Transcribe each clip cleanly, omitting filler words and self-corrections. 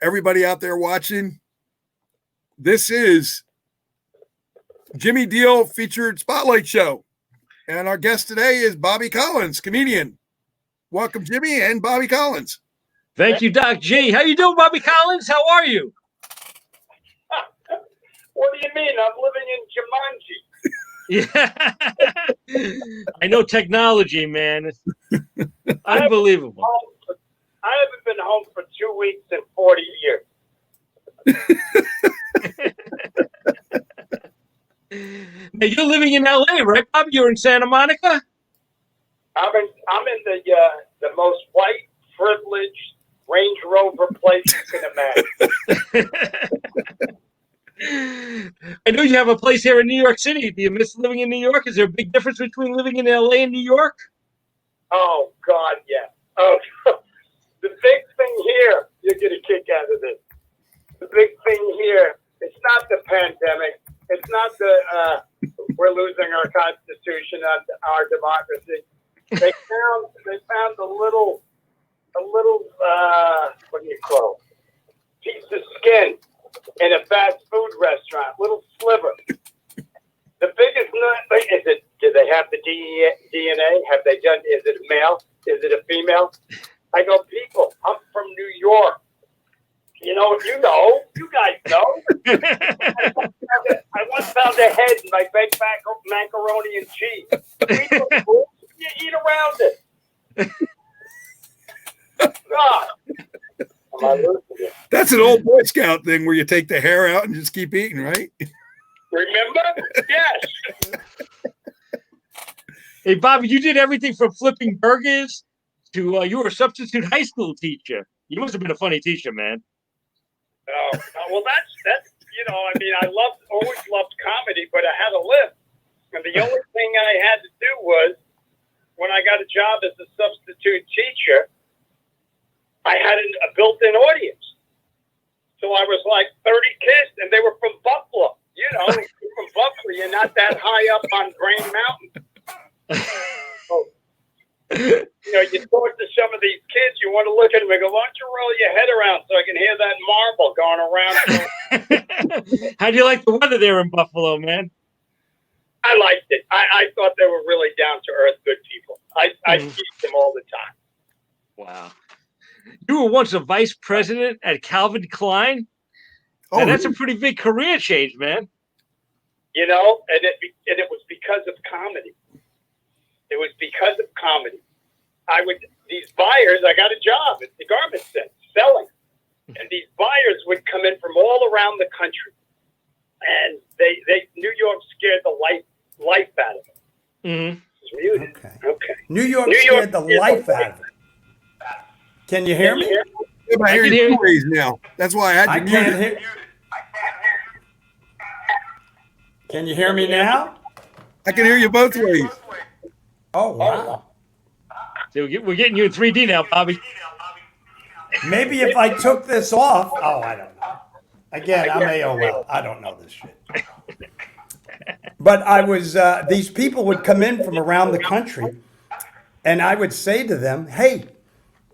everybody out there watching. This is Jimmy Diele featured Spotlight Show. And our guest today is Bobby Collins, comedian. Welcome, Jimmy and Bobby Collins. Thank you, Doc G. How you doing, Bobby Collins? How are you? What do you mean? I'm living in Jumanji. Yeah. I know technology, man. Unbelievable. I haven't been home for 2 weeks in 40 years. Now, you're living in LA, right, Bobby? You're in Santa Monica? I'm in the most white, privileged Range Rover place you can imagine. I know you have a place here in New York City. Do you miss living in New York? Is there a big difference between living in LA and New York? Oh, God, yeah. Oh, the big thing here, you're going to kick out of this. The big thing here, it's not the pandemic. It's not the we're losing our constitution and our democracy. They found a little what do you call it? Piece of skin in a fast food restaurant, little sliver. The biggest nut is it? Do they have the DNA? Have they done? Is it a male? Is it a female? I go, people. I'm from New York. You know, you guys know. I once found a head in my baked macaroni and cheese. You eat around it. God. That's an old Boy Scout thing where you take the hair out and just keep eating, right? Remember? Yes. Hey, Bobby, you did everything from flipping burgers to you were a substitute high school teacher. You must have been a funny teacher, man. Well, that's I mean, always loved comedy, but I had to live. And the only thing I had to do was, when I got a job as a substitute teacher, I had a built-in audience. So I was like 30 kids, and they were from Buffalo. You know, from Buffalo, you're not that high up on Green Mountain. So, you talk to some of these kids, you want to look at them and go, why don't you roll your head around so I can hear that marble going around? How do you like the weather there in Buffalo, man? I liked it. I thought they were really down-to-earth good people. I teach them all the time. Wow. You were once a vice president at Calvin Klein? Oh, that's a pretty big career change, man. You know, and it was because of comedy. It was because of comedy. These buyers, I got a job at the garment set, selling. And these buyers would come in from all around the country. And New York scared the life out of them. Mm-hmm. Okay. New York scared the life out of them. Can you hear me? Yeah, I hear you now. That's why I had you can't hear. Can you hear me now? I can hear you both ways. Oh, wow. So we're getting you in 3D now, Bobby. Maybe if I took this off. Oh, I don't know. Again, I'm AOL. I don't know this shit. But I was, these people would come in from around the country, and I would say to them, hey,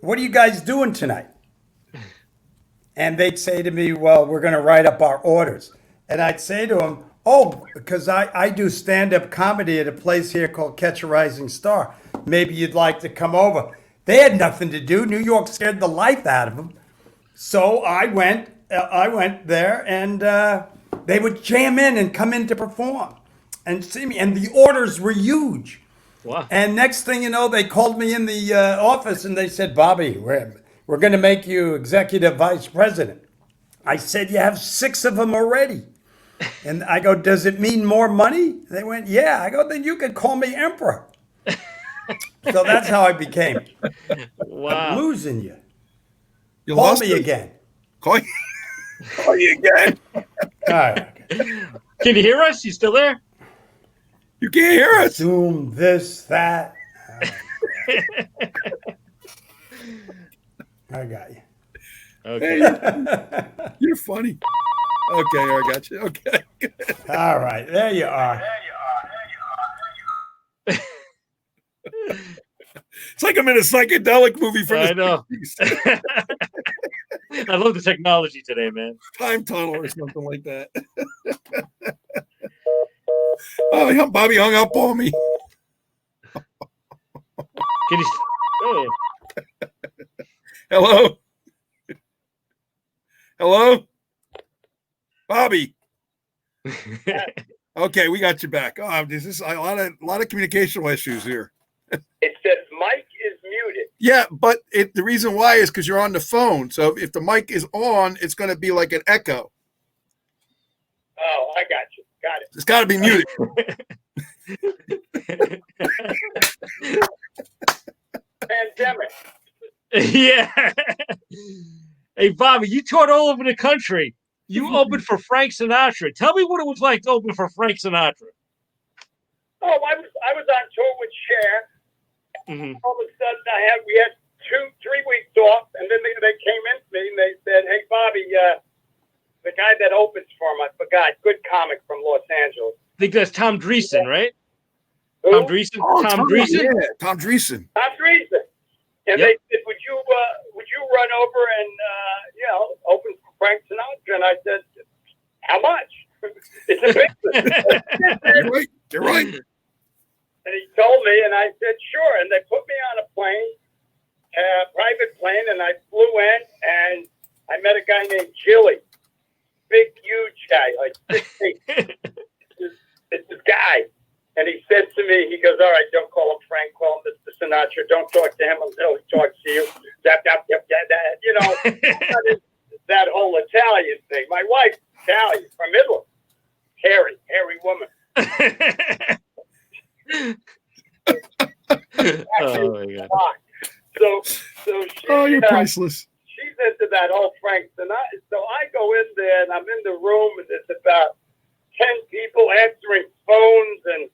what are you guys doing tonight? And they'd say to me, well, we're going to write up our orders. And I'd say to them, oh, because I do stand-up comedy at a place here called Catch a Rising Star. Maybe you'd like to come over. They had nothing to do. New York scared the life out of them. So I went there, and they would jam in and come in to perform and see me. And the orders were huge. Wow. And next thing you know, they called me in the office, and they said, Bobby, we're going to make you executive vice president. I said, you have 6 of them already. And I go, does it mean more money? They went, yeah. I go, then you can call me emperor. So that's how I became. Wow. I'm losing you. You Call lost me me again. Call you again. All right. Can you hear us? You still there? You can't hear us. Zoom, this, that. I got you. Okay. Hey, you're funny. Okay, I got you. Okay. All right, there you are. It's like I'm in a psychedelic movie from I know. I love the technology today, man. Time tunnel or something like that. Oh, Bobby hung up on me. Can you? Oh. Hello? Hello? Bobby. Okay, we got you back. Oh, this is a lot of communicational issues here. It says Mike is muted. Yeah, but the reason why is because you're on the phone. So if the mic is on, it's going to be like an echo. Oh, I got you. Got it. It's got to be muted. Pandemic. Yeah. Hey, Bobby, you toured all over the country. You opened for Frank Sinatra. Tell me what it was like to open for Frank Sinatra. Oh, I was on tour with Cher. Mm-hmm. All of a sudden, we had 2-3 weeks off, and then they came in to me and they said, "Hey, Bobby, the guy that opens for him, I forgot, good comic from Los Angeles." I think that's Tom Dreesen, right? Who? Tom Dreesen. Oh, Tom Dreesen. Yeah, Tom Dreesen. Tom Dreesen. And Yep. they said, "Would you run over and open for Frank Sinatra?" And I said, "How much?" It's a business. You're right. And he told me, and I said, "Sure." And they put me on a plane, private plane, and I flew in, and I met a guy named Gilly, big, huge guy, like 6 feet. It's this guy. And he said to me, he goes, "All right, don't call him Frank, call him Mr. Sinatra. Don't talk to him until he talks to you." That whole Italian thing. My wife's Italian, from Italy. Hairy woman. Oh, my God. So she, You're priceless. she's into that whole Frank Sinatra. So I go in there, and I'm in the room, and there's about 10 people answering phones, and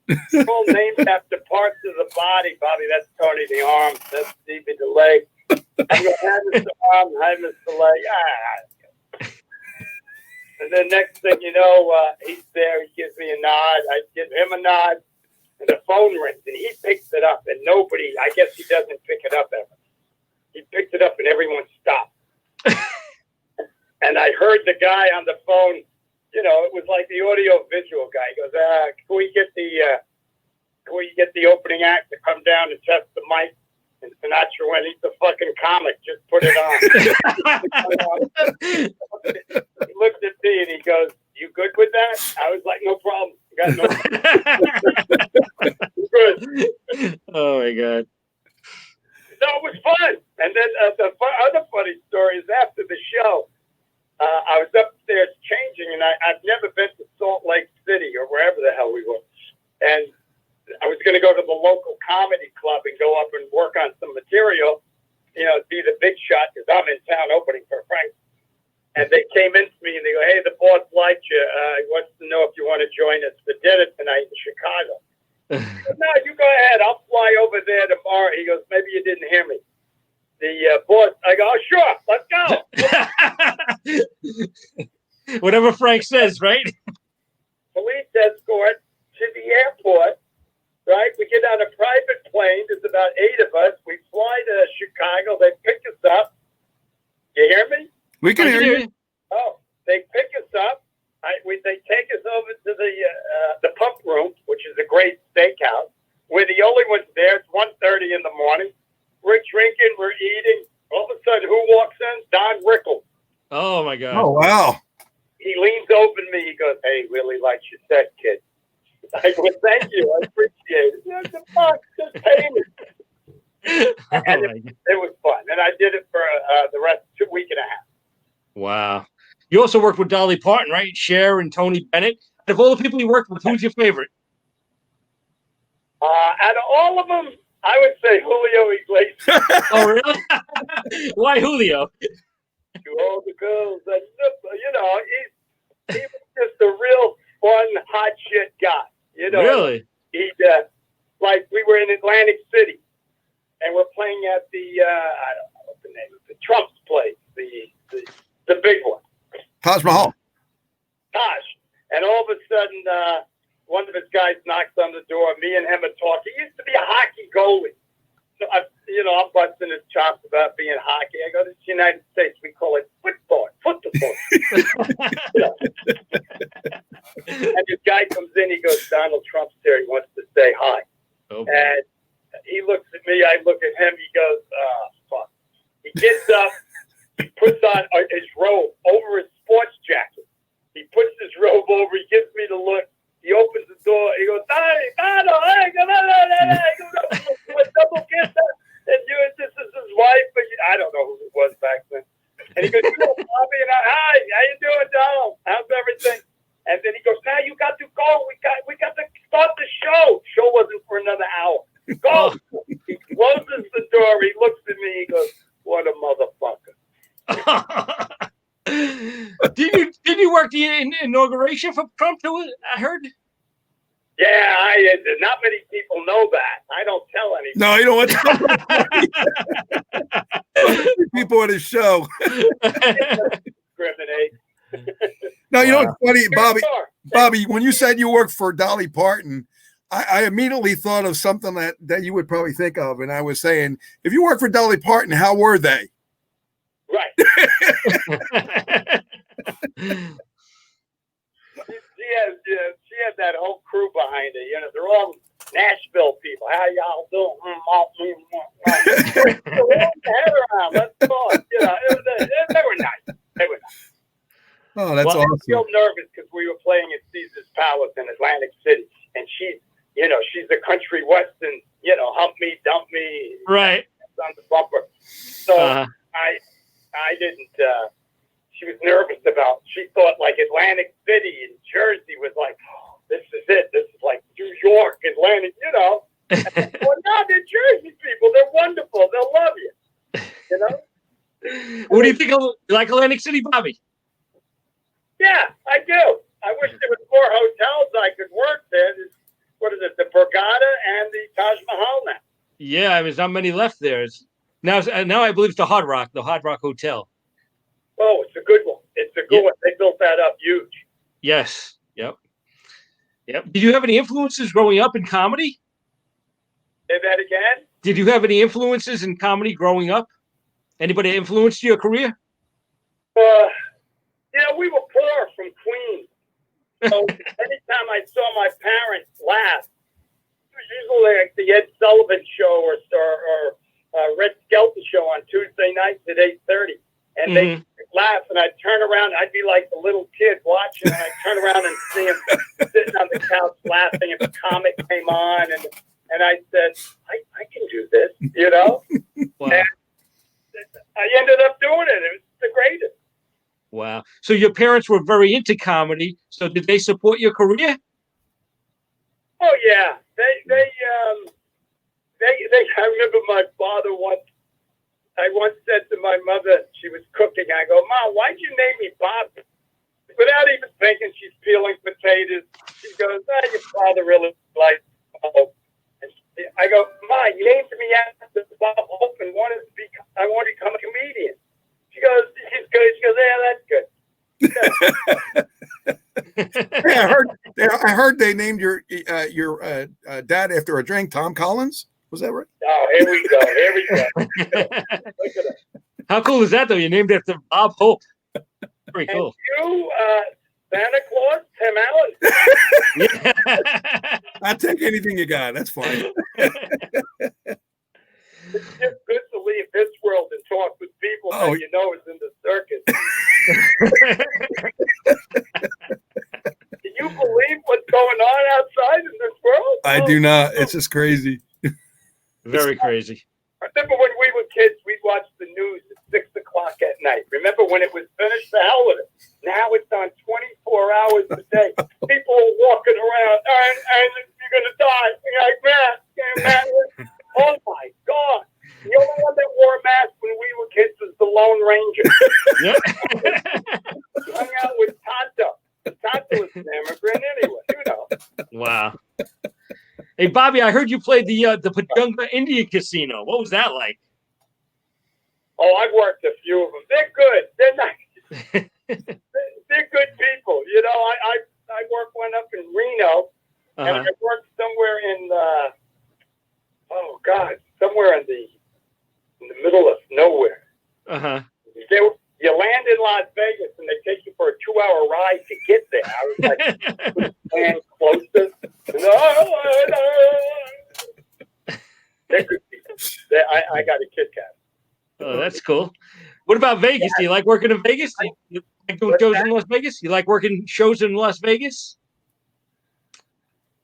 all named after parts of the body. Bobby, that's Tony the arm. That's Stevie the leg. I go, "Hi, Mr. Arm. Hi, Mr. Leg." And then next thing you know, he's there. He gives me a nod. I give him a nod. And the phone rings, and he picks it up, and nobody, I guess he doesn't pick it up ever. He picked it up, and everyone stopped. And I heard the guy on the phone, it was like the audio-visual guy. He goes, can we get the opening act to come down and test the mic? And Sinatra went, "He's a fucking comic. Just put it on." He looked at me, and he goes, "You good with that?" I was like, "No problem. Got no problem." Good. Oh, my God. So it was fun. And then the other funny story is after the show, I was upstairs changing, and I've never been to Salt Lake City or wherever the hell we were. And I was going to go to the local comedy club and go up and work on some material, be the big shot, because I'm in town opening for Frank. And they came in to me and they go, "Hey, the boss liked you. He wants to know if you want to join us for dinner tonight in Chicago." I said, "No, you go ahead. I'll fly over there tomorrow." He goes, "Maybe you didn't hear me. The boss," I go, "Oh, sure, let's go." Whatever Frank says, right? Police escort to the airport, right? We get on a private plane. There's about 8 of us. We fly to Chicago. They pick us up. You hear me? We can hear you. Oh, they pick us up. They take us over to the pump room, which is a great steakhouse. We're the only ones there. It's 1:30 in the morning. We're drinking. We're eating. All of a sudden, who walks in? Don Rickles. Oh, my God. Oh, wow. He leans over to me. He goes, "Hey, really likes your set, kid." I go, "Thank you. I appreciate it." What the fuck? Just pay me. And it was fun. And I did it for the rest of 2 weeks and a half. Wow. You also worked with Dolly Parton, right? Cher and Tony Bennett. Out of all the people you worked with, who's your favorite? Out of all of them, I would say Julio Iglesias. Oh, really? Why Julio? To all the girls that he was just a real fun, hot shit guy. Really? He'd like we were in Atlantic City, and we're playing at the I don't know what the name of it, Trump's place, the big one, Taj Mahal. Taj. And all of a sudden, one of his guys knocks on the door. Me and him are talking. He used to be a hockey goalie. I'm busting his chops about being hockey. I go, this is the United States. We call it football. And this guy comes in. He goes, Donald Trump's there. He wants to say hi. Oh, And he looks at me. I look at him. He goes, fuck. He gets up. He puts on his robe over his sports jacket. He puts his robe over. He gives me the look. He opens the door. He goes, hey, Donald, hey, come on, double kiss. And this is his wife. But I don't know who it was back then. And he goes, Bobby, and hi, how you doing, Donald? How's everything? And then he goes, now you got to go. We got to start the show. Show wasn't for another hour. Go. He closes the door. He looks at me. He goes, what a motherfucker. Did you work the inauguration for Trump too? I heard. Yeah, not many people know that. I don't tell anybody. No, you don't want to people at his show. Discriminate. No, you know what's funny, Bobby, when you said you worked for Dolly Parton, I immediately thought of something that you would probably think of. And I was saying, if you worked for Dolly Parton, how were they? Right. She had that whole crew behind her. They're all Nashville people. How y'all doing? Head around. Let's talk. They were nice. Oh, that's awesome. I was real nervous because we were playing at Caesar's Palace in Atlantic City, and she's a country western. Hump me, dump me. Right. On the bumper. So I didn't. She was nervous about. She thought like Atlantic City and Jersey was like, oh, this is it. This is like New York, Atlantic. Well, no, they're Jersey people. They're wonderful. They'll love you. What do you think of Atlantic City, Bobby? Yeah, I do. I wish there was more hotels I could work there. What is it? The Borgata and the Taj Mahal now. Yeah, there's not many left there. Now I believe it's the Hard Rock Hotel. Oh, it's a good one. It's a good one. They built that up huge. Yes. Yep. Did you have any influences growing up in comedy? Say that again? Did you have any influences in comedy growing up? Anybody influenced your career? We were poor from Queens. So anytime I saw my parents laugh, it was usually like the Ed Sullivan Show or Red Skelton Show on Tuesday nights at 8:30. And they laugh, and I'd turn around. I'd be like the little kid watching, and I'd turn around and see him sitting on the couch laughing. If a comic came on, and I said, I can do this, Wow. And I ended up doing it. It was the greatest. Wow. So your parents were very into comedy. So did they support your career? Oh yeah. They I remember my father once. I once said to my mother, she was cooking, I go, Mom, why'd you name me Bob? Without even thinking, she's peeling potatoes. She goes, your father really likes Bob. I go, Ma, you named me after Bob Hope and I wanted to become a comedian. She goes, she's good. She goes, yeah, that's good. Hey, I heard they named your dad after a drink, Tom Collins. Was that right? Oh, here we go. Look at it. How cool is that, though? You named after Bob Hope. Very cool. And you, Santa Claus, Tim Allen. Yeah. I'll take anything you got. That's fine. It's just good to leave this world and talk with people that you know is in the circus. Can you believe what's going on outside in this world? I do not. It's just crazy. Very crazy. I remember when we were kids, we'd watch the news at 6 o'clock at night. Remember when it was finished? The hell with it. Now it's on 24 hours a day. People are walking around, and you're going to die. You're like, man. Oh, my God. The only one that wore a mask when we were kids was the Lone Ranger. Hung out with Tonto. Tonto was an immigrant anyway, Wow. Hey, Bobby, I heard you played the Padunga Indian Casino. What was that like? Oh, I've worked a few of them. They're good. They're nice. They're good people. I worked one up in Reno, and I worked somewhere in somewhere in the And closer. I got a Kit Kat. Oh, that's cool. What about Vegas? Do you like working in Vegas? Do you like doing shows in Las Vegas? You like working shows in Las Vegas?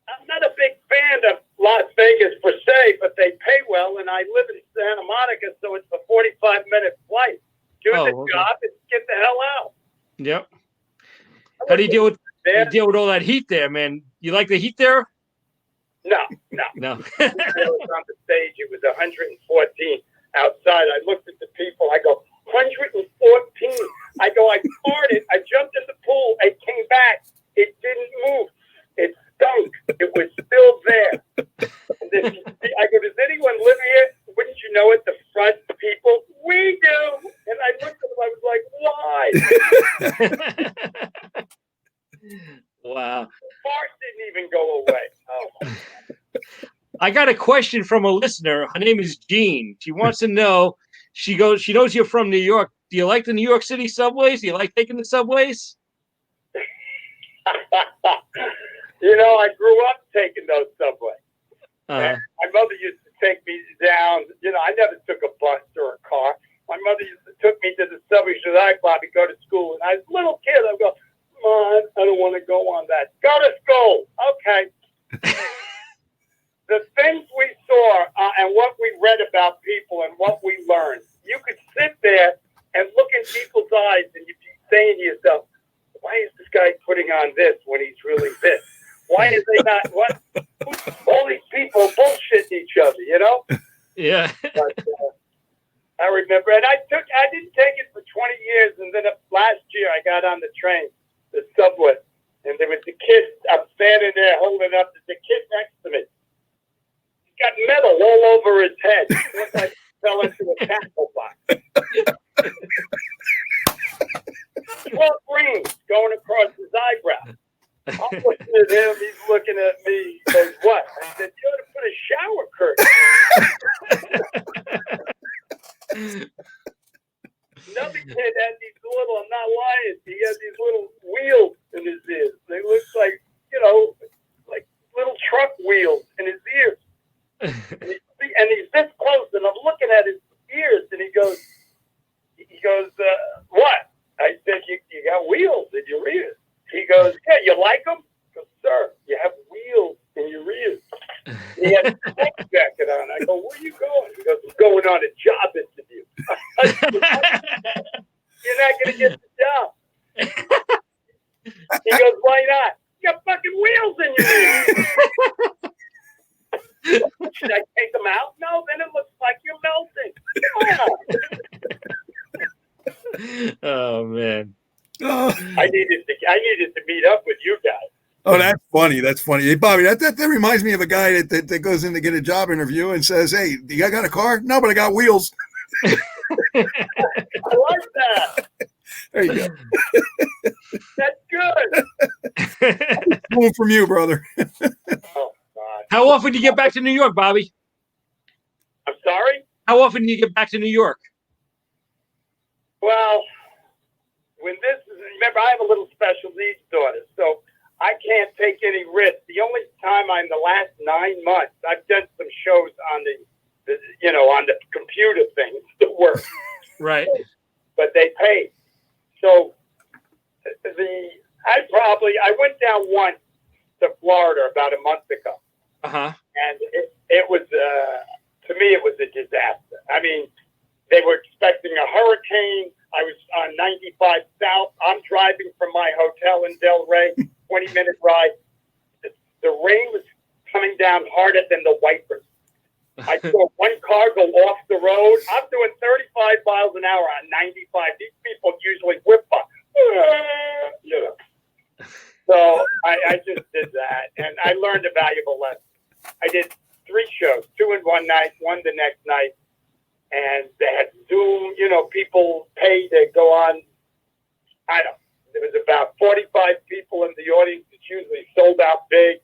I'm not a big fan of Las Vegas per se, but they pay well, and I live in Santa Monica, so it's a 45-minute flight. Do the job and get the hell out. Yep. How do you deal with all that heat there, man? You like the heat there? No. No. I was on the stage. It was 114 outside. I looked at the people. I go, 114. I go, I farted. I jumped in the pool. I came back. It didn't move. It stunk. It was still there. And then I go, does anyone live here? Wouldn't you know it? The front people, we do. And I looked at them. I was like, why? Wow. The fart didn't even go away. Oh, my God. I got a question from a listener. Her name is Jean. She wants to know, she knows you're from New York. Do you like the New York City subways? Do you like taking the subways? I grew up taking those subways. My mother used to take me down. I never took a bus or a car. My mother took me to the subway. She said, all right, Bobby, go to school. And I was a little kid. I would go, Mom, I don't want to go on that. Go to school. Okay. The things we saw and what we read about people and what we learned, you could sit there and look in people's eyes and you'd be saying to yourself, why is this guy putting on this when he's really this? Why is they not? What? All these people bullshitting each other, Yeah. But, I remember, and I didn't take it for 20 years, and then last year I got on the train, the subway, and there was the kid. I'm standing there holding up the kid next to me. He's got metal all over his head. It looked like he fell into a tackle box. 12 rings going across his eyebrow. I'm looking at him. He's looking at me. He goes, what? I said, you ought to put a shower curtain. Another kid had these little, I'm not lying, he had these little wheels in his ears. They looked like, like little truck wheels in his ears. And he's this close, and I'm looking at his ears, and he goes, what? I said, you got wheels in your ears. He goes, yeah, you like them? I go, sir, you have wheels in your ears. He had a smoke jacket on. I go, where are you going? He goes, I'm going on a job interview. I said, you're not going to get the job. He goes, why not? You got fucking wheels in your ears. Should I take them out? No, then it looks like you're melting. Oh, man. I needed to meet up with you guys. Oh, that's funny. That's funny. Hey, Bobby, that reminds me of a guy that goes in to get a job interview and says, hey, do you got a car? No, but I got wheels. I like that. There you go. That's good. Moving from you, brother. Oh, God. How often do you get back to New York, Bobby? I'm sorry? How often do you get back to New York? Well, remember, I have a little special needs daughter, so I can't take any risks. The only time in the last 9 months, I've done some shows on the computer things to work. Right. But they pay. So I went down once to Florida about a month ago. Uh-huh. And it was, to me, it was a disaster. I mean, they were expecting a hurricane. I was on 95 South. I'm driving from my hotel in Delray, 20-minute ride. The rain was coming down harder than the wipers. I saw one car go off the road. I'm doing 35 miles an hour on 95. These people usually whip by. So I just did that, and I learned a valuable lesson. I did 3 shows, 2 in one night, 1 the next night. And they had Zoom, people pay to go on. There was about 45 people in the audience. It's usually sold out big.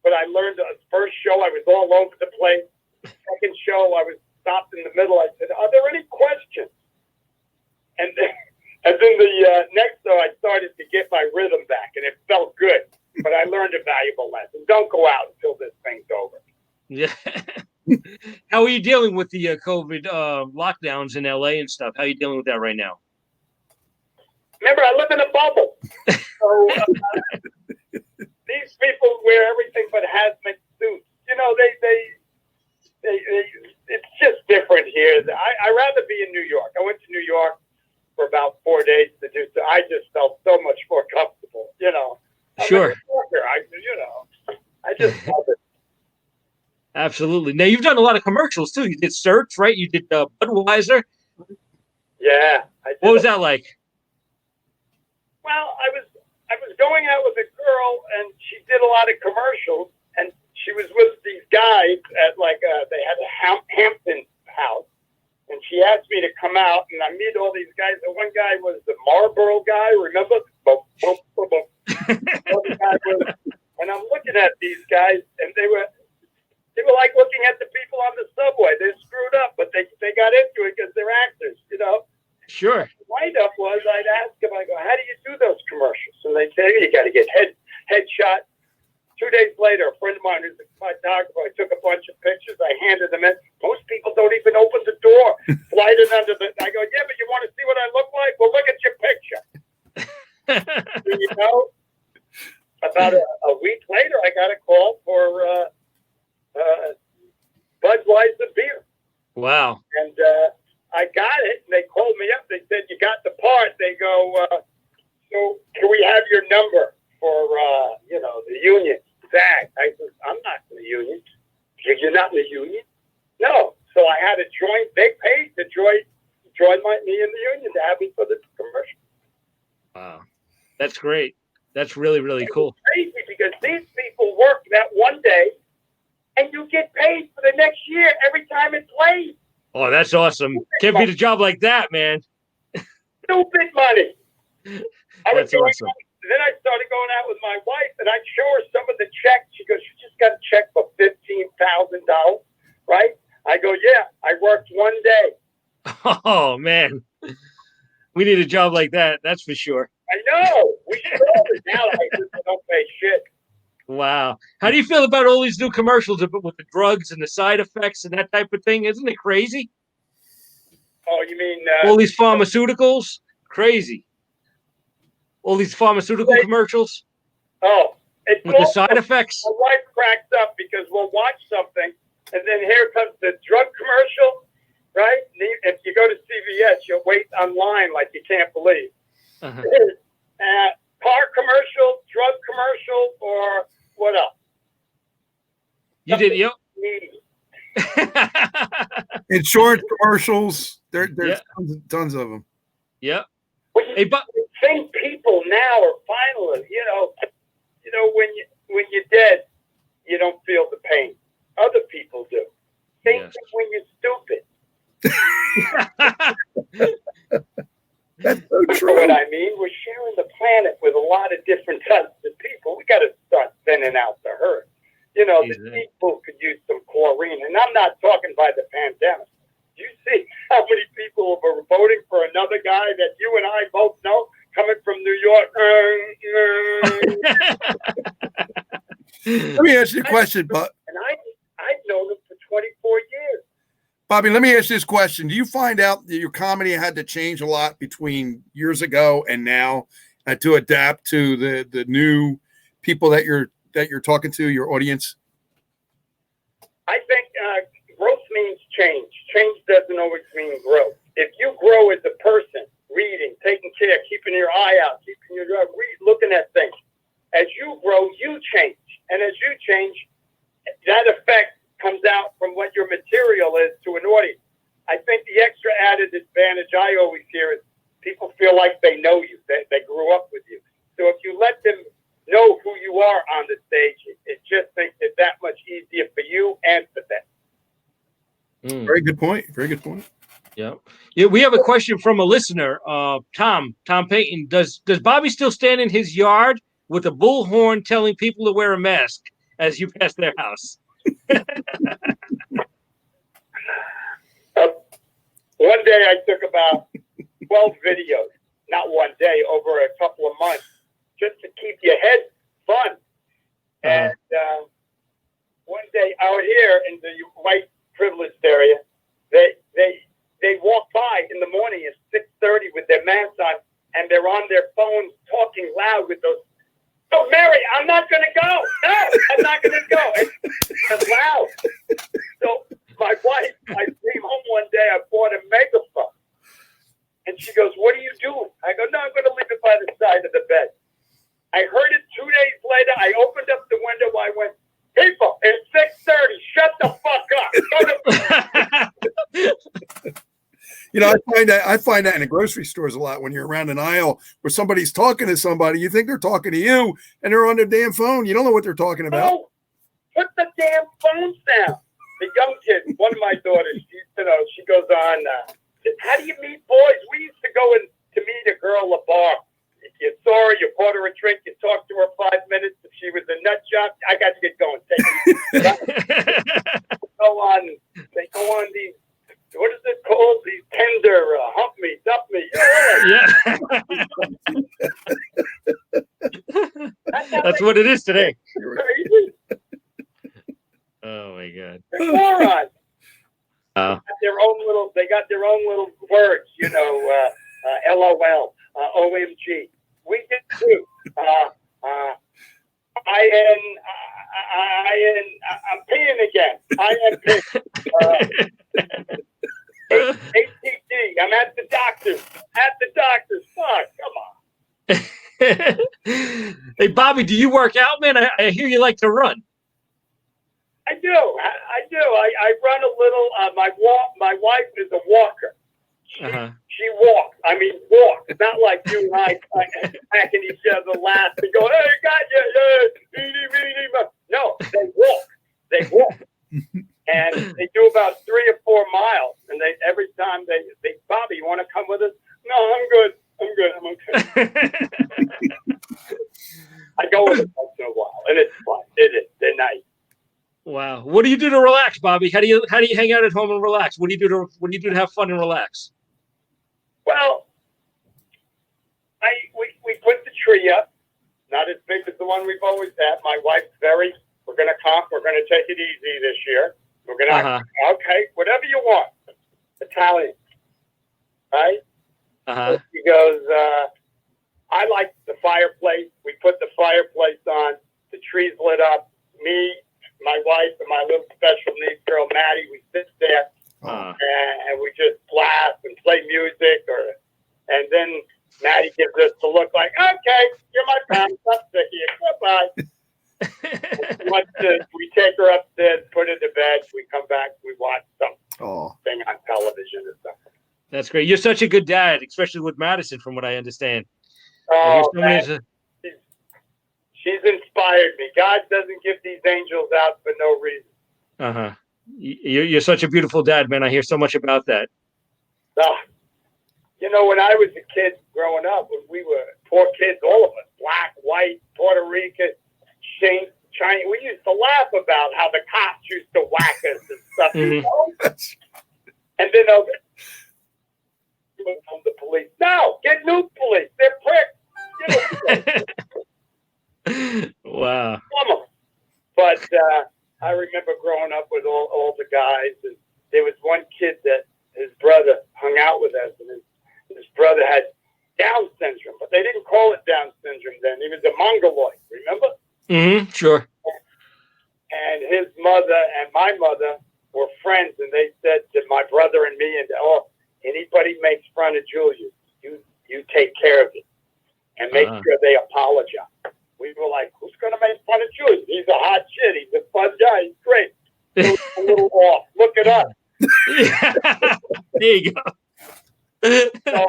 But I learned the first show, I was all over the place. Second show, I was stopped in the middle. I said, are there any questions? And then the next show, I started to get my rhythm back, and it felt good. But I learned a valuable lesson. Don't go out until this thing's over. Yeah. How are you dealing with the COVID lockdowns in LA and stuff? How are you dealing with that right now? Remember, I live in a bubble. So these people wear everything but hazmat suits. You know, they it's just different here. I'd rather be in New York. I went to New York for about 4 days to do so. I just felt so much more comfortable, you know. Sure. I just love it. Absolutely. Now, you've done a lot of commercials, too. You did Search, right? You did Budweiser. Yeah. What was that like? Well, I was going out with a girl, and she did a lot of commercials, and she was with these guys at they had a Hampton house, and she asked me to come out, and I meet all these guys. And one guy was the Marlboro guy, remember? And I'm looking at these guys, and they were like looking at the people on the subway. They're screwed up, but they got into it because they're actors, you know. Sure. The wind-up was I'd ask them, I go, how do you do those commercials? And they say, you got to get headshot. 2 days later, a friend of mine who's a photographer, I took a bunch of pictures. I handed them in. Most people don't even open the door. Slide it under the. I go, yeah, but you want to see what I look like? Well, look at your picture. You know, about a week later, I got a call for Budweiser beer. Wow. And I got it, and they called me up. They said, you got the part. They go, so can we have your number for, the union? SAG. I said, I'm not in the union. You're not in the union? No. So I had to join. They paid to join me in the union to have me for the commercial. Wow. That's great. That's really, really cool. It's crazy because these people work that one day, and you get paid for the next year every time it plays. Oh, that's awesome. Can't beat a job like that, man. Stupid money. That's awesome. Then I started going out with my wife, and I'd show her some of the checks. She goes, you just got a check for $15,000, right? I go, yeah, I worked 1 day. Oh, man. We need a job like that. That's for sure. I know. We should all now. I don't pay shit. Wow. How do you feel about all these new commercials with the drugs and the side effects and that type of thing? Isn't it crazy? Oh, you mean... all these pharmaceuticals? Crazy. All these pharmaceutical commercials? Oh. With the side effects? My wife cracks up because we'll watch something, and then here comes the drug commercial, right? If you go to CVS, you'll wait online like you can't believe. Uh-huh. Car commercial, drug commercial, or what else? You did, yep. Insurance commercials. There's Yeah. tons of them. Yeah. Hey, but same people now are finally, when you're dead, you don't feel the pain. Other people do. Same thing when you're stupid. That's so true. You know what I mean? We're sharing the planet with a lot of different types of people. We got to start thinning out the herd. The people could use some chlorine, and I'm not talking by the pandemic. You see how many people are voting for another guy that you and I both know coming from New York? Let me ask you a question, but I've known him for 24 years. Bobby, let me ask you this question. Do you find out that your comedy had to change a lot between years ago and now to adapt to the new people that you're talking to, your audience? I think growth means change. Change doesn't always mean growth. If you grow as a person, reading, taking care, keeping your eye out, keeping your looking at things, as you grow, you change. And as you change, that effect comes out from what your material is to an audience. I think the extra added advantage I always hear is people feel like they know you, they grew up with you. So if you let them know who you are on the stage, it just makes it that much easier for you and for them. Very good point. Very good point. Yeah. We have a question from a listener, Tom Payton. Does Bobby still stand in his yard with a bullhorn telling people to wear a mask as you pass their house? One day I took about 12 videos, not one day, over a couple of months, just to keep your head fun. And one day out here in the white privileged area, they walk by in the morning at 6:30 with their masks on, and they're on their phones talking loud with those. Oh, Mary, I'm not going to go. No, I'm not going to go. And it's loud. So my wife, I came home one day, I bought a megaphone. And she goes, what are you doing? I go, no, I'm going to leave it by the side of the bed. I heard it 2 days later. I opened up the window. I went, people, it's 6:30. Shut the fuck up. You know, I find that in the grocery stores a lot when you're around an aisle where somebody's talking to somebody. You think they're talking to you, and they're on their damn phone. You don't know what they're talking about. No, put the damn phones down. The young kid, one of my daughters, she goes on, how do you meet boys? We used to go in to meet a girl at a bar. If you saw her, you bought her a drink, you talked to her 5 minutes. If she was a nut job, I got to get going. They go on these, what is it called? These tender hump me, dump me. Yeah. That's what it is today. Crazy. Oh my God. They're morons. They got their own little words, LOL, OMG. We did too. I'm peeing again. I am peeing. ATD. I'm at the doctor's. Fuck, come on. Hey, Bobby, do you work out, man? I hear you like to run. I do. I run a little. My wife is a walker. She walks. I mean, walk. Not like you and I packing each other laugh and go, hey, got you. No, they walk. And they do about 3 or 4 miles. And every time they Bobby, you want to come with us? No, I'm okay. I go with them once in a while, and it's fun. It is. They're nice. Wow. What do you do to relax, Bobby? How do you hang out at home and relax? What do you do to have fun and relax? Well, we put the tree up, not as big as the one we've always had. My wife's we're going to take it easy this year. We're going to, okay, whatever you want. Italian, right? So she goes, I like the fireplace. We put the fireplace on. The tree's lit up. Me, my wife, and my little special needs girl, Maddie, we sit there and we just laugh and play music. And then Maddie gives us the look like, okay, you're my parents. I'm sick of you. Goodbye. We take her upstairs, put her to bed. We come back, we watch something on television or something. That's great. You're such a good dad, especially with Madison, from what I understand. Oh, she's inspired me. God doesn't give these angels out for no reason. You're such a beautiful dad, man. I hear so much about that. When I was a kid growing up, when we were poor kids, all of us, black, white, Puerto Rican, Chinese, we used to laugh about how the cops used to whack us and stuff, you know? And then from the police. No, get new police. They're pricks. Wow. But I remember growing up with all the guys, and there was one kid that his brother hung out with us, and his brother had Down syndrome, but they didn't call it Down syndrome then. He was a mongoloid, remember? Sure. And his mother and my mother were friends, and they said to my brother and me, and anybody makes fun of Julius, you take care of it and make sure they apologize. We were like, who's going to make fun of Julius? He's a hot shit. He's a fun guy. He's great. A little off. Look it up. There you go. So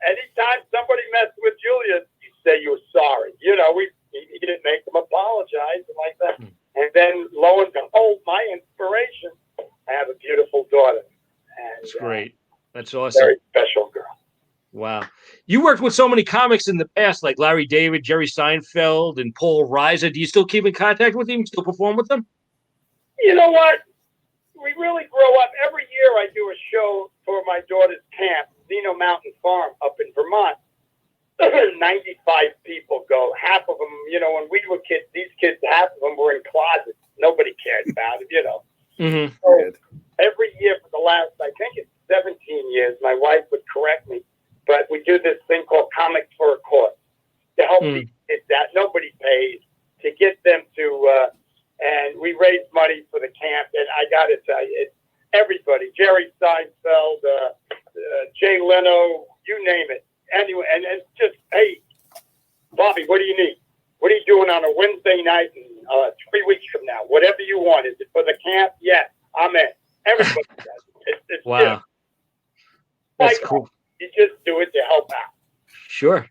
anytime somebody messed with Julius, you say you're sorry. He didn't make them apologize and like that. And then lo and behold, my inspiration, I have a beautiful daughter. And, that's great. That's awesome. Very special girl. Wow. You worked with so many comics in the past, like Larry David, Jerry Seinfeld, and Paul Reiser. Do you still keep in contact with him? Still perform with them? You know what? We really grow up. Every year I do a show for my daughter's camp, Zeno Mountain Farm up in Vermont. 95 people go. Half of them, when we were kids, these kids, half of them were in closets. Nobody cared about it, Mm-hmm. So every year for the last, I think it's 17 years, my wife would correct me, but we do this thing called Comics for a Cause to help these kids that nobody pays, to get them to, and we raise money for the camp. And I got to tell you, it's everybody, Jerry Seinfeld, Jay Leno, you name it. Anyway, and it's just, hey, Bobby, what do you need? What are you doing on a Wednesday night and 3 weeks from now? Whatever you want. Is it for the camp? Yes, I'm in. Everybody does it. It's Wow. That's cool. You just do it to help out. Sure.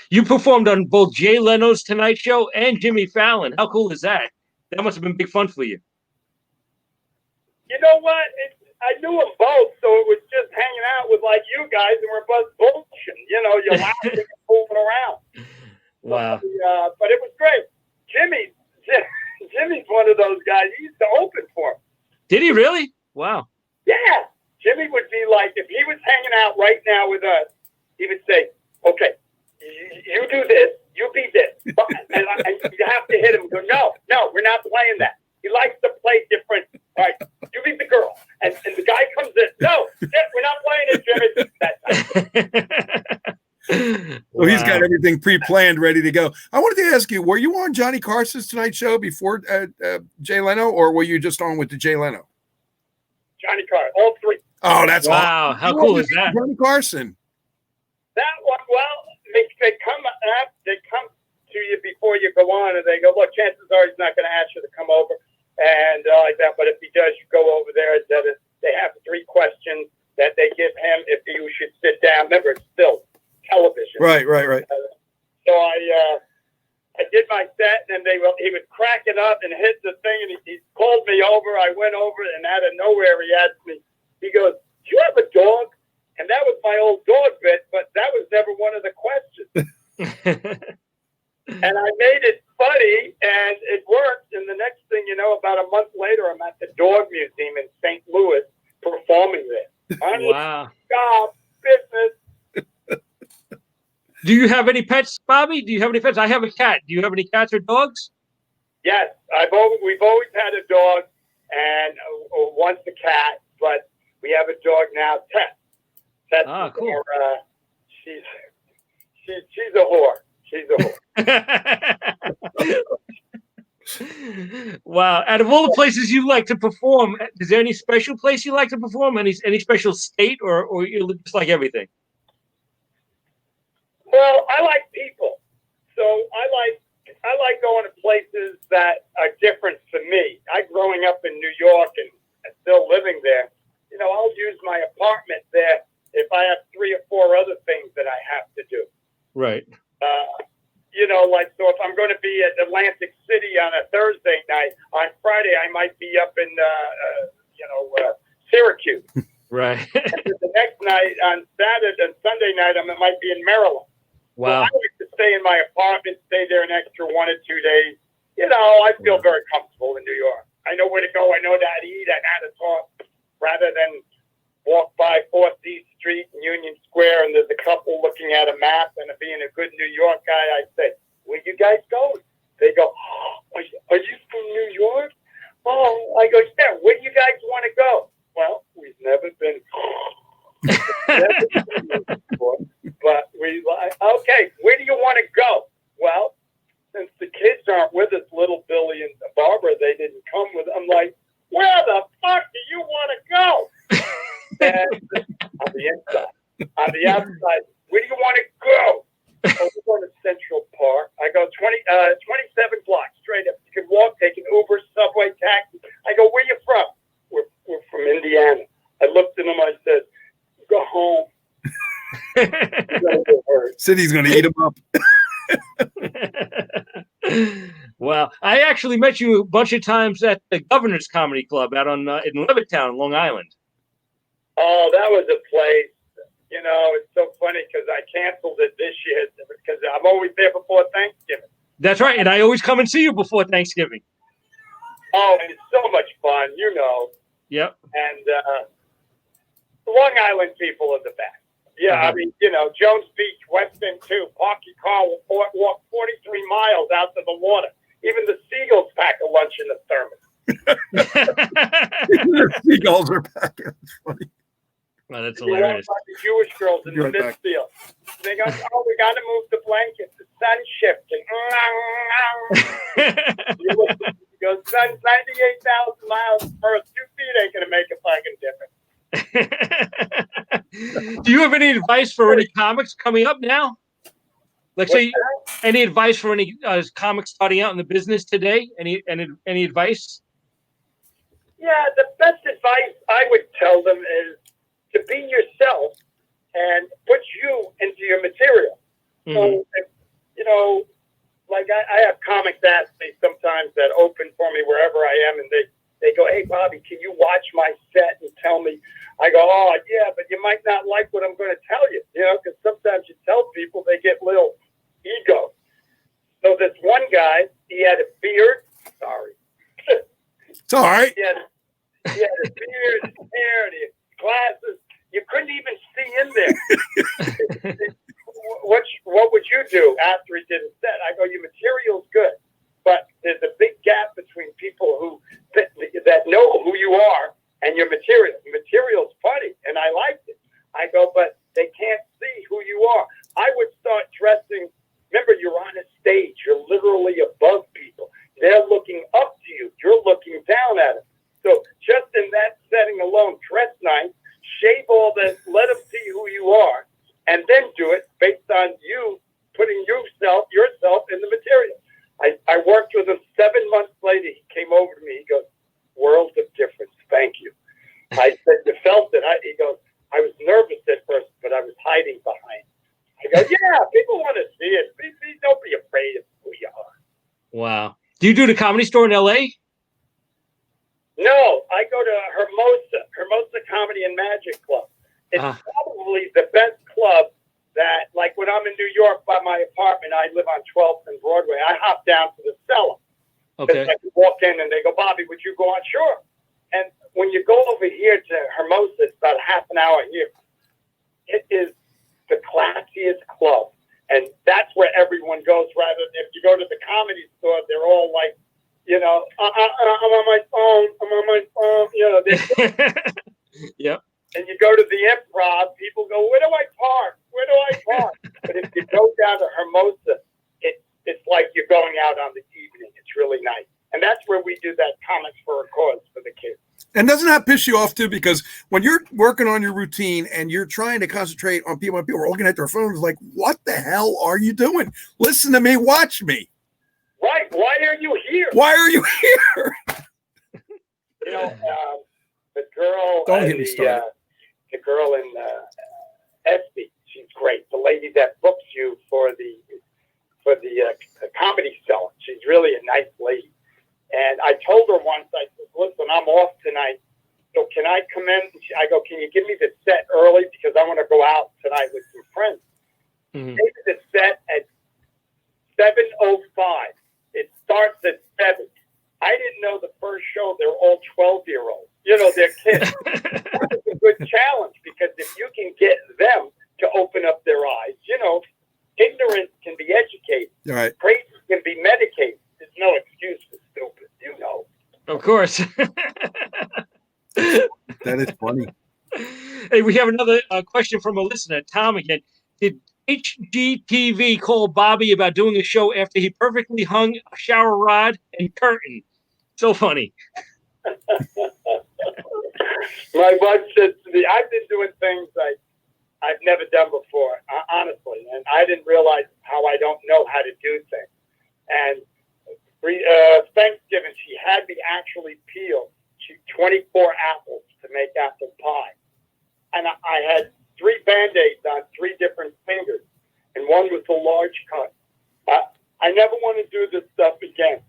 You performed on both Jay Leno's Tonight Show and Jimmy Fallon. How cool is that? That must have been big fun for you. You know what? I knew them both, so it was just hanging out with like you guys, and we're both bullshitting. You're laughing and fooling around. Wow. So, but it was great. Jimmy's one of those guys. He used to open for him. Did he really? Wow. Yeah. Jimmy would be like, if he was hanging out right now with us, he would say, okay, you do this, you be this. And you have to hit him and go, no, we're not playing that. He likes to play different. All right, you be the girl. And the guy comes in, no, we're not playing it, Jimmy. So he's got everything pre-planned, ready to go. I wanted to ask you, were you on Johnny Carson's Tonight Show before Jay Leno, or were you just on with the Jay Leno? Johnny Carson, all three. Oh, that's wow. How cool is that? Johnny Carson. That one, well, they come to you before you go on, and they go, look, chances are he's not going to ask you to come over, and like that. But if he does, you go over there. They have 3 questions that they give him if you should sit down. Remember, it's still television. Right. So I did my set, and he would crack it up and hit the thing, and he called me over. I went over, and out of nowhere, he asked me, he goes, do you have a dog? And that was my old dog bit, but that was never one of the questions. And I made it funny, and it worked. And the next thing you know, about a month later, I'm at the Dog Museum in St. Louis performing there. Wow. Job, business. Do you have any pets, Bobby? Do you have any pets? I have a cat. Do you have any cats or dogs? Yes, we've always had a dog, and once a cat, but we have a dog now, Tess. Tess cool. She's a whore. She's a whore. Wow. Out of all the places you like to perform, is there any special place you like to perform? Any special state, or you just like everything? Well, I like people. So I like going to places that are different for me. Growing up in New York and still living there, I'll use my apartment there if I have 3 or 4 other things that I have to do. Right. So if I'm going to be at Atlantic City on a Thursday night, on Friday I might be up in, Syracuse. Right. And the next night, on Saturday and Sunday night, I might be in Maryland. Wow. So I like to stay in my apartment, stay there an extra 1 or 2 days. I feel very comfortable in New York. I know where to go. I know how to eat. I know how to talk, rather than walk by 4th East Street and Union Square, and there's a couple looking at a map, and being a good New York guy, I say, where you guys going? They go, are you from New York? Oh, I go, yeah, where do you guys want to go? Well, we've never been before, but we like, okay, where do you want to go? Well, since the kids aren't with us, little Billy and Barbara, they didn't come with. I'm like, where the fuck do you want to go? And on the inside, on the outside, where do you want to go? Oh, we're going to Central Park. I go 27 blocks straight up. You can walk, take an Uber, subway, taxi. I go, where you from? We're from Indiana. I looked at him. I said, go home. Said he's going to eat him up. Wow. I actually met you a bunch of times at the Governor's Comedy Club out in Levittown, Long Island. Oh, that was a place. It's so funny because I canceled it this year because I'm always there before Thanksgiving. That's right. And I always come and see you before Thanksgiving. Oh, and it's so much fun, Yep. And the Long Island people are the best. Yeah, I mean, Jones Beach, West End too. Park your car, walk 43 miles out to the water. Even the seagulls pack a lunch in the thermos. Seagulls are back. That's funny. Well, that's hilarious. Like the Jewish girls in the Smithfield. They go, oh, we got to move the blankets. The sun's shifting. He goes, sun's 98,000 miles first. 2 feet ain't going to make a fucking difference. Do you have any advice for any comics coming up now? Like, say, any advice for any comics starting out in the business today? Any advice? Yeah, the best advice I would tell them is to be yourself and put you into your material. Mm-hmm. So, like I have comics ask me sometimes that open for me wherever I am, and they go, hey, Bobby, can you watch my set and tell me? I go, oh, yeah, but you might not like what I'm going to tell you, because sometimes you tell people, they get little ego. So this one guy, he had a beard. Sorry. It's all right. He had a beard, his hair, and his glasses. You couldn't even see in there. What would you do after he did his set? I go, your material's good, but there's a big gap between people that know who you are and your material. The material's funny, and I liked it. I go, but they can't see who you are. I would start dressing. Remember, you're on a stage. You're literally above people. They're looking up to you. You're looking down at them. So just in that setting alone, dress nice, shave all this, let them see who you are, and then do it based on you putting yourself in the material. I worked with him 7 months later. He came over to me. He goes, world of difference. Thank you. I said, you felt it. He goes, I was nervous at first, but I was hiding behind. I go, yeah, people want to see it. Don't be afraid of who you are. Wow. Do you do the Comedy Store in L.A.? No, I go to Hermosa Comedy and Magic Club. It's probably the best club that, like when I'm in New York by my apartment, I live on 12th and Broadway. I hop down to the cellar. Okay. I walk in and they go, Bobby, would you go on? Sure. And when you go over here to Hermosa, it's about half an hour here. It is the classiest club. And that's where everyone goes, rather than if you go to the Comedy Store, they're all like, I'm on my phone, Yep. And you go to the Improv, people go, where do I park? But if you go down to Hermosa, it's like you're going out on the evening. It's really nice. And that's where we do that Comics for a Cause for the kids. And doesn't that piss you off too? Because when you're working on your routine and you're trying to concentrate on people, and people are looking at their phones like, what the hell are you doing? Listen to me, watch me. Right. Why are you here? The girl. Don't get me started. The girl in Espy, she's great. The lady that books you for the Comedy Cellar. She's really a nice lady. And I told her once, I said, listen, I'm off tonight. So can I come in? I go, can you give me the set early? Because I want to go out tonight with some friends. Mm-hmm. Maybe the set at 7:05. It starts at 7. I didn't know the first show, they're all 12-year-olds. They're kids. That was a good challenge because if you can get them to open up their eyes, ignorance can be educated. Right. Crazy can be medicated. There's no excuse for stupid, Of course. That is funny. Hey, we have another question from a listener, Tom again. Did HGTV call Bobby about doing a show after he perfectly hung a shower rod and curtain? So funny. My wife said to me, I've been doing things I've never done before, honestly, and I didn't realize how I don't know how to do things. And Thanksgiving, she had me actually peel 24 apples to make apple pie. And I had 3 Band-Aids on 3 different fingers, and one was a large cut. I never want to do this stuff again.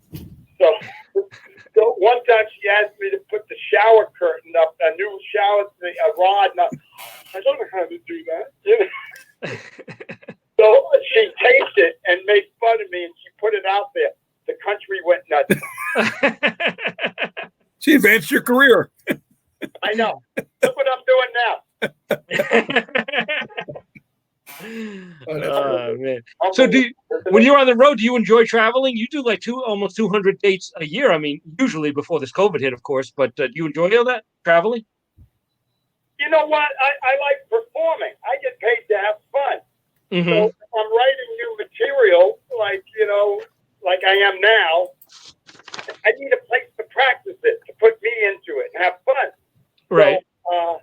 So one time she asked me to put the shower curtain up, a new shower thing, a rod. And I don't know how to do that. So she taped it and made fun of me, and she put it out there. The country went nuts. She advanced your career. I know. Look what I'm doing now. So when you're on the road, do you enjoy traveling? You do like almost 200 dates a year. I mean, usually before this COVID hit, of course, but do you enjoy all that traveling? You know what? I like performing. I get paid to have fun. Mm-hmm. So if I'm writing new material, like I am now, I need a place to practice it, to put me into it and have fun. Right. So,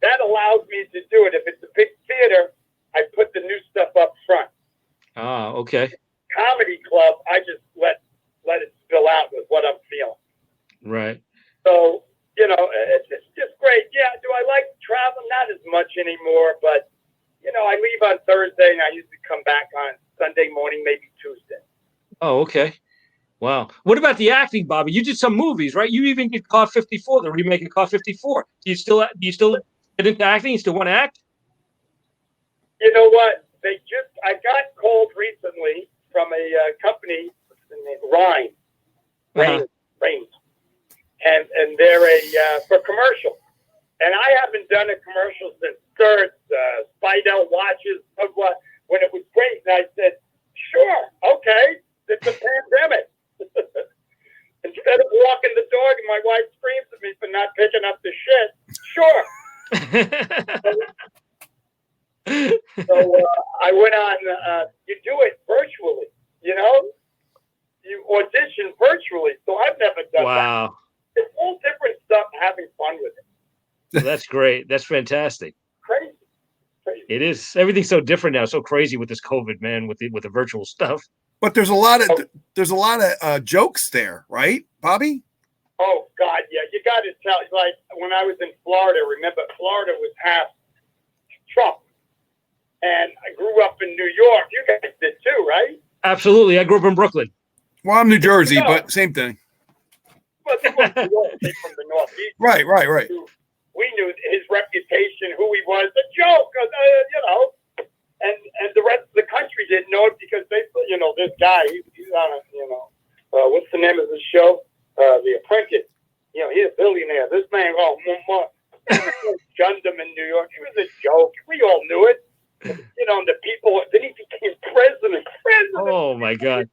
that allows me to do it. If it's a big theater, I put the new stuff up front. Ah, okay. Comedy club, I just let it spill out with what I'm feeling. Right. So, it's just great. Yeah, do I like traveling? Not as much anymore, but, I leave on Thursday and I usually come back on Sunday morning, maybe Tuesday. Oh, okay. Wow. What about the acting, Bobby? You did some movies, right? You even did Car 54, the remake of Car 54. Do you still get into acting? You still want to act? You know what? I got called recently from a company, Rhine, and they're for commercial. And I haven't done a commercial since skirts, Spidell watches, when it was great. And I said, sure, okay, it's a pandemic. Instead of walking the dog and my wife screams at me for not picking up the shit, sure. So I went on, you do it virtually, you audition virtually. So I've never done that. It's all different stuff, having fun with it. Well, that's great. That's fantastic. Crazy. It is. Everything's so different now. So crazy with this COVID, man, with the virtual stuff. But there's a lot of jokes there, right, Bobby? Oh God, yeah. You got to tell. Like when I was in Florida, remember Florida was half Trump, and I grew up in New York. You guys did too, right? Absolutely. I grew up in Brooklyn. Well, I'm New Jersey, but same thing. Well, they were New York, from the Northeast. Right. We knew his reputation, who he was, a joke, and the rest of the country didn't know it because they, this guy, he's on what's the name of the show? The Apprentice. He's a billionaire. This man, shunned him in New York. He was a joke. We all knew it. And the people, then he became president. Oh my God.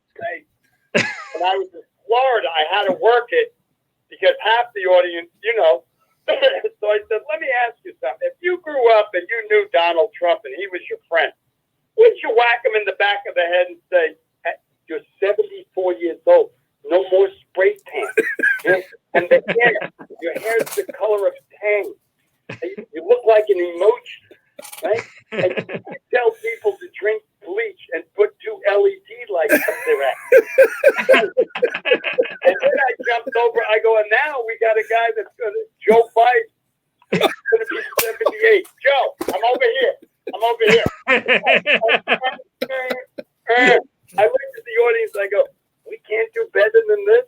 And I was in Florida. I had to work it because half the audience, So I said, let me ask you something. If you grew up and you knew Donald Trump and he was your friend, wouldn't you whack him in the back of the head and say, hey, you're 74 years old, no more spray tan. And the hair, your hair's the color of tang. You look like an emoji, right? And you tell people to drink bleach and put 2 LED lights up their ass. And then I jumped over. I go, and now we got a guy that's going to, Joe Biden. He's going to be 78. Joe, I'm over here. I looked at the audience. I go, we can't do better than this.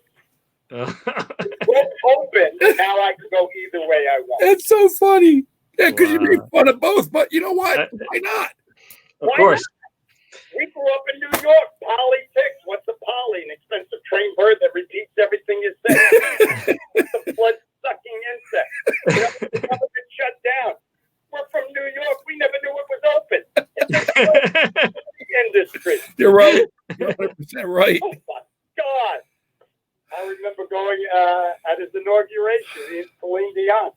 Both open. Now I can go either way I want. That's so funny. Yeah, because you make fun of both. But you know what? Why not? Of course. We grew up in New York. Politics. What's a poly? An expensive trained bird that repeats everything you say. It's a blood-sucking insect. It's never been shut down. We're from New York. We never knew it was open. It's the industry. You're right. You're 100% right. Oh, my God. I remember going at his inauguration in Celine Dion.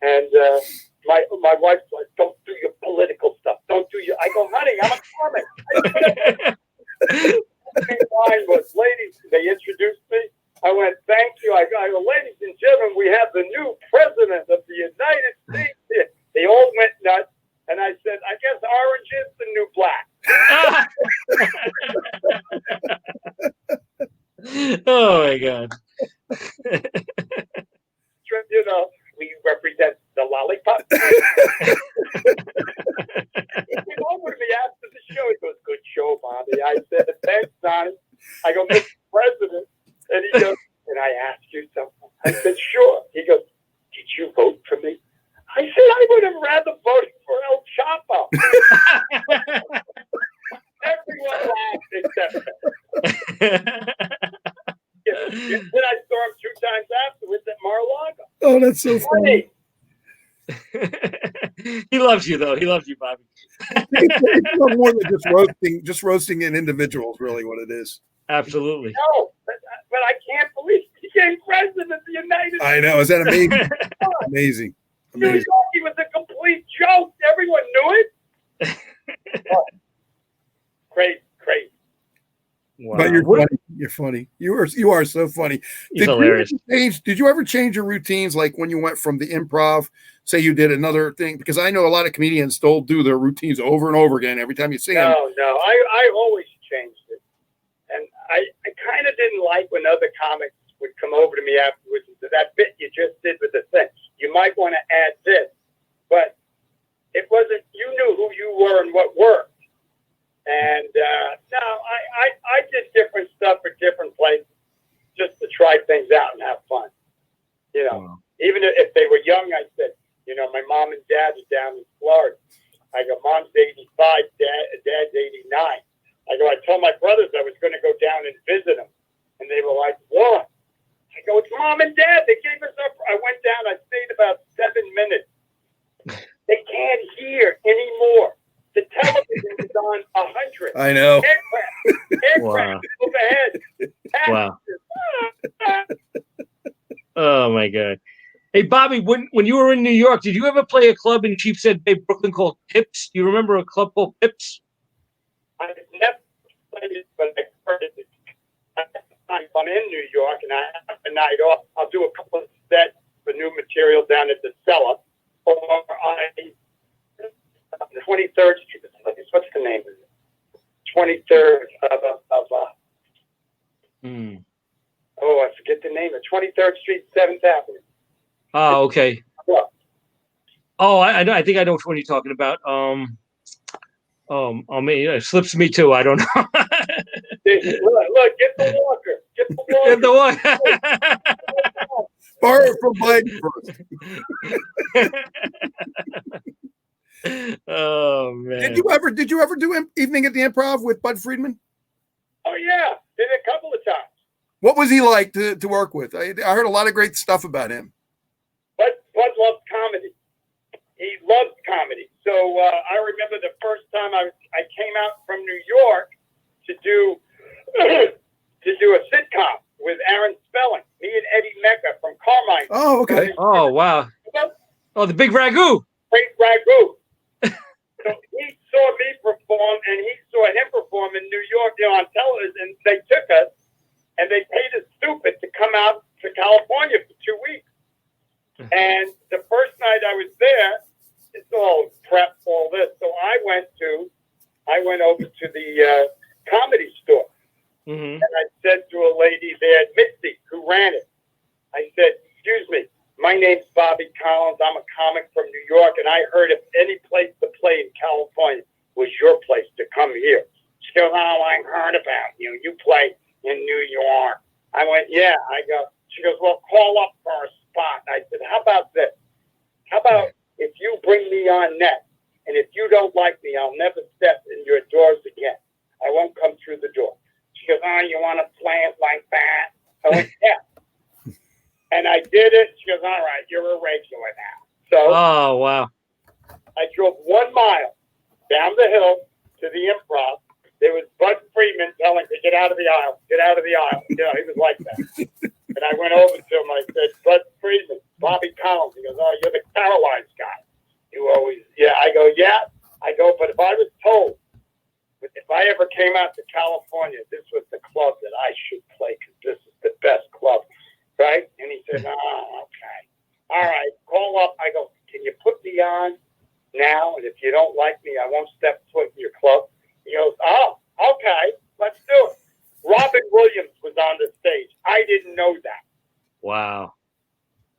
And my wife's like, don't do your political stuff. Don't do your... I go, honey, I'm a comic. Line was, ladies, they introduced me. I went, thank you. I go, ladies and gentlemen, we have the new president of the United States. They all went nuts. And I said, I guess orange is the new black. Oh, my God. We represent the lollipop. He came over to me after the show. He goes, good show, Bobby. I said, thanks, Donnie. I go, Mr. President. And he goes, can I ask you something? I said, sure. He goes, did you vote for me? I said, I would have rather voted for El Chapo. Everyone laughed except then I saw him 2 times afterwards at Mar-a-Lago. Oh, that's so funny. He loves you, though. He loves you, Bobby. It's no more than just roasting an individual is really what it is. Absolutely. No, but I can't believe he became president of the United States. I know. Is that amazing? Amazing. New York, he was a complete joke. Everyone knew it. Crazy. Wow. But you're funny. You're funny. You are so funny. He's hilarious. Did you ever change your routines, like when you went from the improv? Say you did another thing, because I know a lot of comedians still do their routines over and over again every time you see them. No, I always changed it, and I kind of didn't like when other comics would come over to me afterwards and say, "That bit you just did with the thing, you might want to add this," but it wasn't. You knew who you were and what worked. And no, I did different stuff for different places just to try things out and have fun. You know, even if they were young, I said, you know, my mom and dad are down in Florida. I go, Mom's 85, Dad's 89. I go, I told my brothers I was going to go down and visit them. And they were like, what? I go, it's Mom and Dad. They gave us up. I went down. I stayed about 7 minutes. They can't hear anymore. The television is on 100. I know. Aircraft overhead. Wow. Oh, my God. Hey, Bobby, when you were in New York, did you ever play a club in Sheepshead Bay, Brooklyn called Pips? Do you remember a club called Pips? I never played it, but I heard it. If I'm in New York and I have a night off, I'll do a couple of sets for new material down at the Cellar. Or I 23rd Street. What's the name of it? 23rd I forget the name of 23rd Street, 7th Avenue. Oh, okay. What? Oh, I know. I think I know which one you're talking about. It slips me too. I don't know. Look, get the walker. Get the walker. Get the walker. Borrow it from Biden first. Oh man! Did you ever do Evening at the Improv with Bud Friedman? Oh yeah, did it a couple of times. What was he like to work with? I heard a lot of great stuff about him. Bud loved comedy. He loved comedy. So I remember the first time I came out from New York to do a sitcom with Aaron Spelling. Me and Eddie Mecca from Carmine. Oh, okay. Oh, wow. Oh, the Big Ragu. Great Ragu. So he saw me perform, and he saw him perform in New York, on television. And they took us, and they paid us stupid to come out to California for 2 weeks. And the first night I was there, it's all prep, all this. So I went over to the comedy store, and I said to a lady there, Misty, who ran it, I said, "Excuse me, my name's Bobby Collins. I'm a comic from New York, and I heard if any place to play in California was your place to come here." She goes, "Oh, I heard about you. You play in New York." I went, "Yeah." She goes, "Well, call up for a spot." I said, "How about this? How about if you bring me on next, and if you don't like me, I'll never step in your doors again. I won't come through the door." She goes, "Oh, you want to play it like that?" I went, "Yeah." And I did it. She goes, "All right, you're a regular now." So Oh, wow. I drove 1 mile down the hill to the Improv. There was Bud Friedman telling me, "Get out of the aisle, get out of the aisle." You know, he was like that. And I went over to him. I said, "Bud Friedman, Bobby Collins." He goes, "Oh, you're the Carolines guy. You always," yeah. I go, "Yeah." I go, "But if I was told, if I ever came out to California, this was the club that I should play because this is the best club, right?" And he said, "Oh, okay. All right, call up." I go, "Can you put me on now? And if you don't like me, I won't step foot in your club." He goes, "Oh, okay, let's do it." Robin Williams was on the stage. I didn't know that. Wow.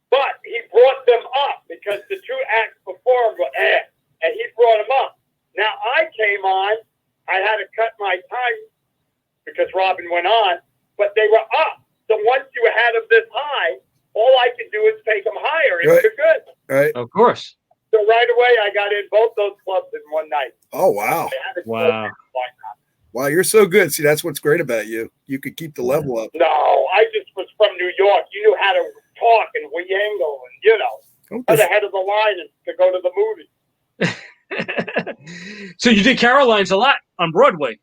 But he brought them up because the 2 acts before him were and he brought them up. Now I came on. I had to cut my time because Robin went on, but they were up. So once you had them this high, all I could do is take them higher, and you're good. Right. Of course. So right away, I got in both those clubs in one night. Oh, wow. Wow. Wow, you're so good. See, that's what's great about you. You could keep the level up. No, I just was from New York. You knew how to talk and we angle and, Don't the dis- head of the line and So you did Caroline's a lot on Broadway.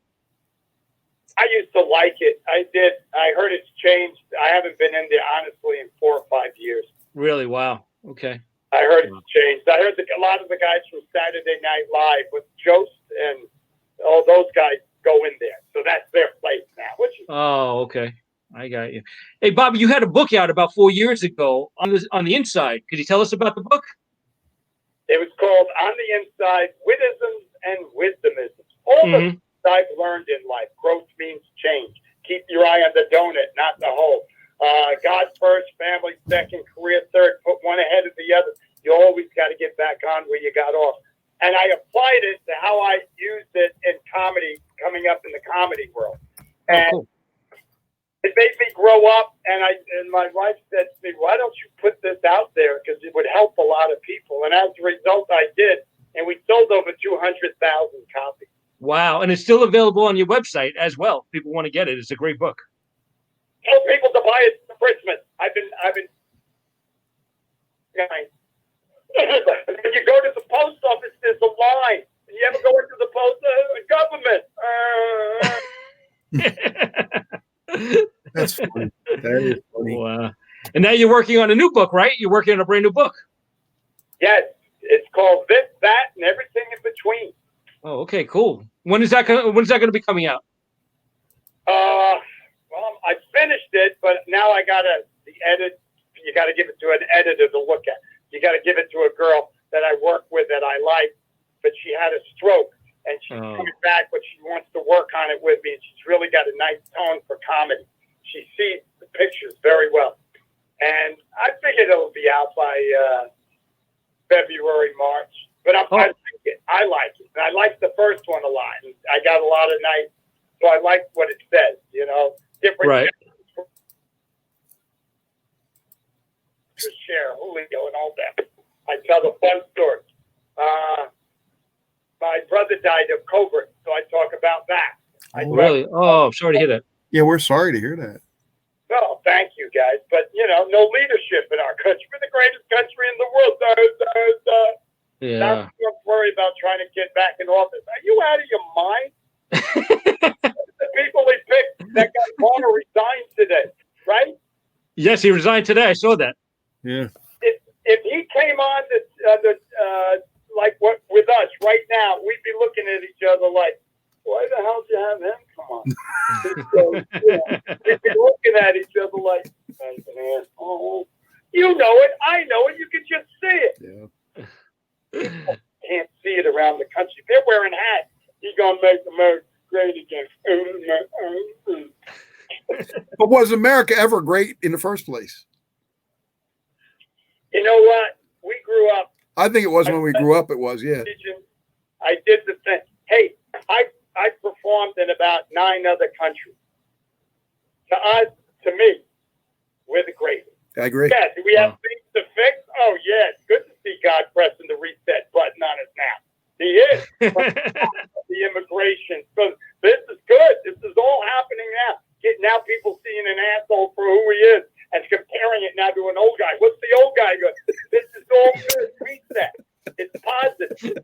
I used to like it. I did. I heard it's changed. I haven't been in there, honestly, in 4 or 5 years. Really? Wow. Okay. I heard it's changed. I heard a lot of the guys from Saturday Night Live with Jost and all those guys go in there. So that's their place now. Oh, okay. I got you. Hey, Bobby, you had a book out about 4 years ago on the inside. Could you tell us about the book? It was called On the Inside, Wittisms and Wisdomisms. All the things I've learned in life. Growth means change. Keep your eye on the donut, not the hole. God first, family second, career third. Put one ahead of the other. You always got to get back on where you got off. And I applied it to how I used it in comedy, coming up in the comedy world. And cool. It made me grow up. And my wife said to me, why don't you put this out there? Because it would help a lot of people. And as a result, I did. And we sold over 200,000 copies. Wow. And it's still available on your website as well. People want to get it. It's a great book. Tell people to buy it for Christmas. I've been. When you go to the post office, there's a line. And you ever go into the government? That's funny. That is funny. Wow. And now you're working on a new book, right? You're working on a brand new book. Yes, it's called This, That, and Everything in Between. Oh, okay, cool. When is that going to be coming out? Well, I finished it, but now I got the edit. You got to give it to an editor to look at. You got to give it to a girl that I work with that I like, but she had a stroke and she's coming back, but she wants to work on it with me, and she's really got a nice tone for comedy. She sees the pictures very well, and I figured it'll be out by February, March. But I like it. I like it. And I like the first one a lot. And I got a lot of nice, so I like what it says. You know, different. Right. Share Julio and all that. I tell the fun story. My brother died of COVID, so I talk about that. Really? Oh, I'm sorry to hear that. Yeah, we're sorry to hear that. No, thank you guys, but no leadership in our country. We're the greatest country in the world. Yeah. Not to worry about trying to get back in office. Are you out of your mind? The people they picked, that guy Bonner resigned today, right? Yes, he resigned today. I saw that. Yeah. If he came on like what with us right now, we'd be looking at each other like, why the hell did you have him come on? We'd be looking at each other like, oh, you know it, I know it, you can just see it. Yeah. Can't see it around the country. They're wearing hats. He's gonna make America great again. But was America ever great in the first place? You know what? We grew up. I think it was when we grew up. It was, yeah. I did the thing. Hey, I performed in about 9 other countries. To us, to me, we're the greatest. I agree. Yeah, do we have things to fix? Oh, yeah. It's good to see God pressing the reset button on us now. He is. The immigration. So this is good. This is all happening now. Now people seeing an asshole for who he is and comparing it now to an old guy. What's the old guy doing? This is all good. Reset. It's positive.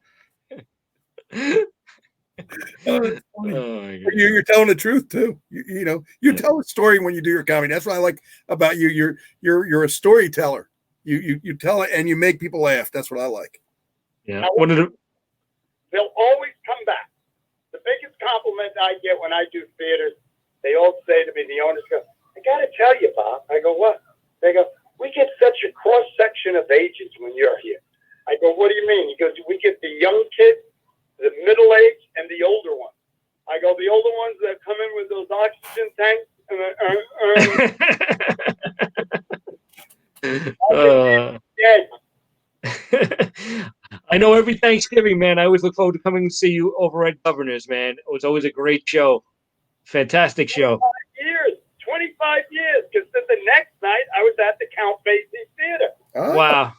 You're telling the truth too. You tell a story when you do your comedy. That's what I like about you. You're a storyteller. You tell it and you make people laugh. That's what I like. Yeah. They'll always come back. The biggest compliment I get when I do theaters, they all say to me, the owners go, I got to tell you, Bob. I go, what? They go, we get such a cross section of ages when you're here. I go, what do you mean? He goes, we get the young kids, the middle age, and the older ones. I go, the older ones that come in with those oxygen tanks. I know every Thanksgiving, man, I always look forward to coming to see you over at Governor's, man. It was always a great show. Fantastic show. 25 years, because then the next night I was at the Count Basie Theater. Oh. Wow.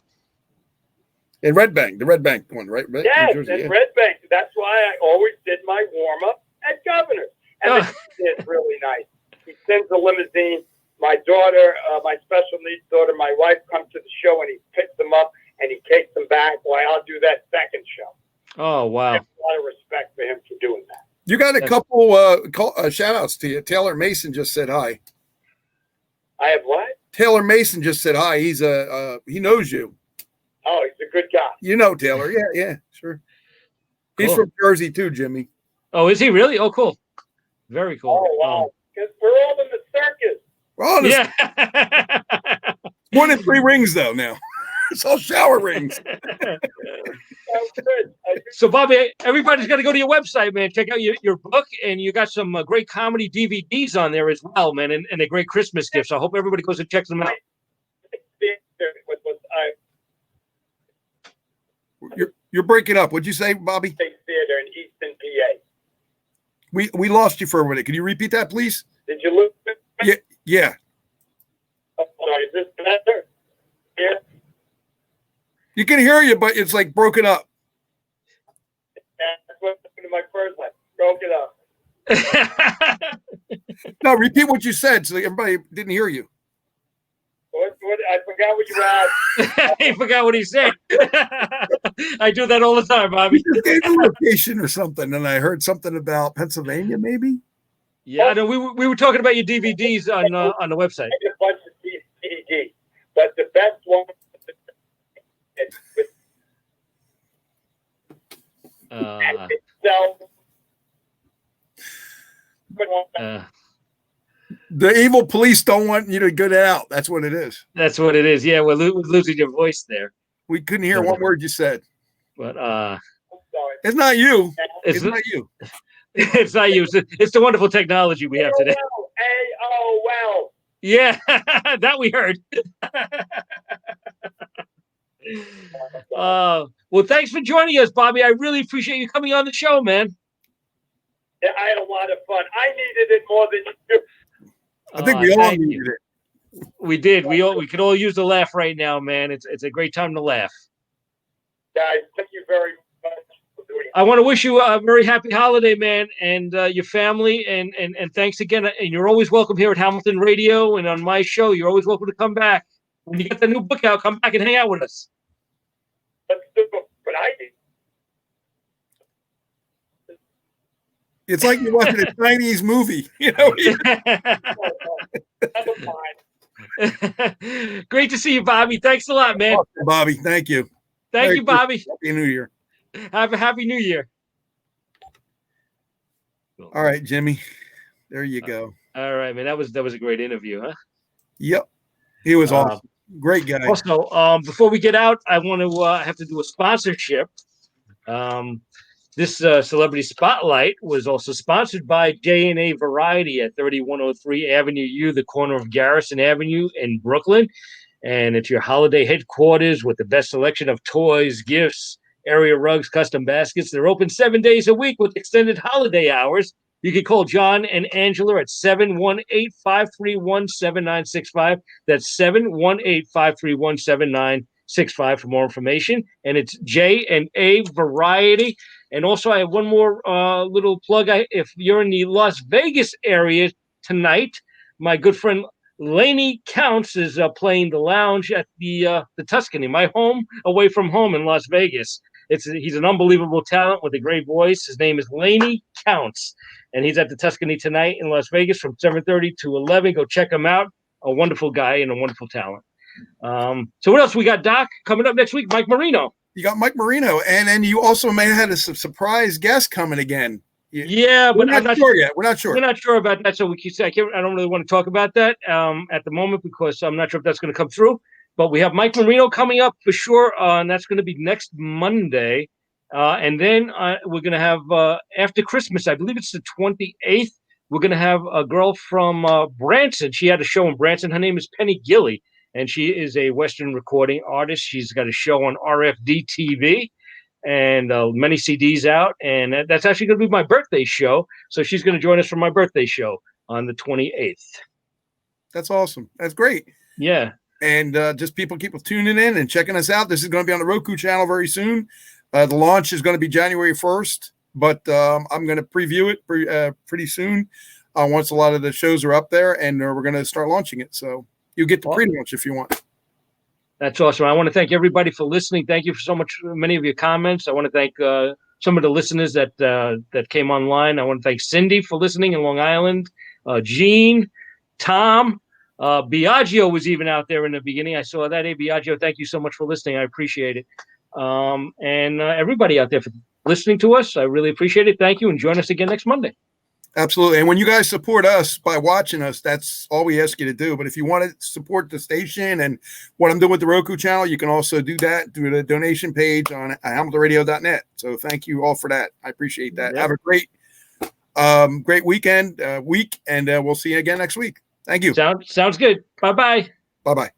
In Red Bank, the Red Bank one, right? Yes, in Red Bank. That's why I always did my warm-up at Governor's. And it's really nice. He sends a limousine. My daughter, my special needs daughter, my wife comes to the show, and he picks them up, and he takes them back while I'll do that second show. Oh, wow. I have a lot of respect You got a couple shout outs to you. Taylor Mason just said hi. I have what? Taylor Mason just said hi. He's he knows you. Oh, he's a good guy. You know Taylor. Yeah, sure. He's Cool. from Jersey too, Jimmy. Oh, is he really? Oh, cool. Very cool. Oh, wow. Because we're all in the circus. We're all in this- Yeah. more than 3 rings though now. It's all shower rings. Sounds good. So, Bobby, everybody's got to go to your website, man. Check out your book, and you got some great comedy DVDs on there as well, man, and a great Christmas gift. So I hope everybody goes and checks them out. You're breaking up. What'd you say, Bobby? Theater in Easton, PA. We lost you for a minute. Can you repeat that, please? Did you look? Yeah. Oh, sorry, is this better? Yeah. You can hear you, but it's like broken up. That's what happened to my first one. Broke it up. No, repeat what you said so everybody didn't hear you. What, I forgot what you asked. He forgot what he said. I do that all the time, Bobby. You just gave a location or something, and I heard something about Pennsylvania, maybe. Yeah, I know. We were talking about your DVDs on the website. I did a bunch of DVDs, but the best one The evil police don't want you to get out. That's what it is. That's what it is. Yeah, we're losing your voice there. We couldn't hear one word you said. But It's not you. it's It's not you. it's not you. It's the wonderful technology we have today. AOL. Yeah, that we heard. Well, thanks for joining us, Bobby. I really appreciate you coming on the show, man. Yeah, I had a lot of fun. I needed it more than you. I think we all thank needed you. it. We did. We could all use a laugh right now, man. It's a great time to laugh. Guys, thank you very much for doing it. I want to wish you a very happy holiday, man, and your family, and thanks again. And you're always welcome here at Hamilton Radio and on my show. You're always welcome to come back. When you get the new book out, come back and hang out with us. Let's do it. But It's like you're watching a Chinese movie. You know. that was fine. Great to see you, Bobby. Thanks a lot, man. Awesome, Bobby, thank you. Thank you, Bobby. Happy New Year. Have a happy New Year. All right, Jimmy. There you go. All right, man. That was a great interview, huh? Yep. He was awesome. Great guy. Also, before we get out, I want to have to do a sponsorship. This Celebrity Spotlight was also sponsored by J&A Variety at 3103 Avenue U, the corner of Garrison Avenue in Brooklyn. And it's your holiday headquarters with the best selection of toys, gifts, area rugs, custom baskets. They're open 7 days a week with extended holiday hours. You can call John and Angela at 718-531-7965. That's 718-531-7965 for more information. And it's J&A Variety. And also, I have one more little plug. If you're in the Las Vegas area tonight, my good friend Laney Counts is playing the lounge at the Tuscany, my home away from home in Las Vegas. He's an unbelievable talent with a great voice. His name is Laney Counts, and he's at the Tuscany tonight in Las Vegas from 7:30 to 11. Go check him out. A wonderful guy and a wonderful talent. So what else we got, Doc? Coming up next week, Mike Marino. You got Mike Marino, and then you also may have had a surprise guest coming again. Yeah, but I'm not sure yet. We're not sure. We're not sure about that, so we can say I don't really want to talk about that at the moment because I'm not sure if that's going to come through. But we have Mike Marino coming up for sure, and that's going to be next Monday. And then we're going to have after Christmas, I believe it's the 28th. We're going to have a girl from Branson. She had a show in Branson. Her name is Penny Gilly, and she is a Western recording artist. She's got a show on RFD TV. And many CDs out, and that's actually going to be my birthday show. So she's going to join us for my birthday show on the 28th. That's awesome. That's great. Yeah. And just people keep tuning in and checking us out. This is going to be on the Roku channel very soon. The launch is going to be January 1st, but I'm going to preview it pretty soon once a lot of the shows are up there, and we're going to start launching it. So you get the pre-launch if you want. That's awesome. I want to thank everybody for listening. Thank you for so much, many of your comments. I want to thank some of the listeners that came online. I want to thank Cindy for listening in Long Island, Gene, Tom, Biagio was even out there in the beginning. I saw that. Hey, Biagio, thank you so much for listening. I appreciate it. And everybody out there for listening to us. I really appreciate it. Thank you, and join us again next Monday. Absolutely. And when you guys support us by watching us, that's all we ask you to do. But if you want to support the station and what I'm doing with the Roku channel, you can also do that through the donation page on hamiltonradio.net. So thank you all for that. I appreciate that. Yep. Have a great weekend, and we'll see you again next week. Thank you. Sounds good. Bye-bye. Bye-bye.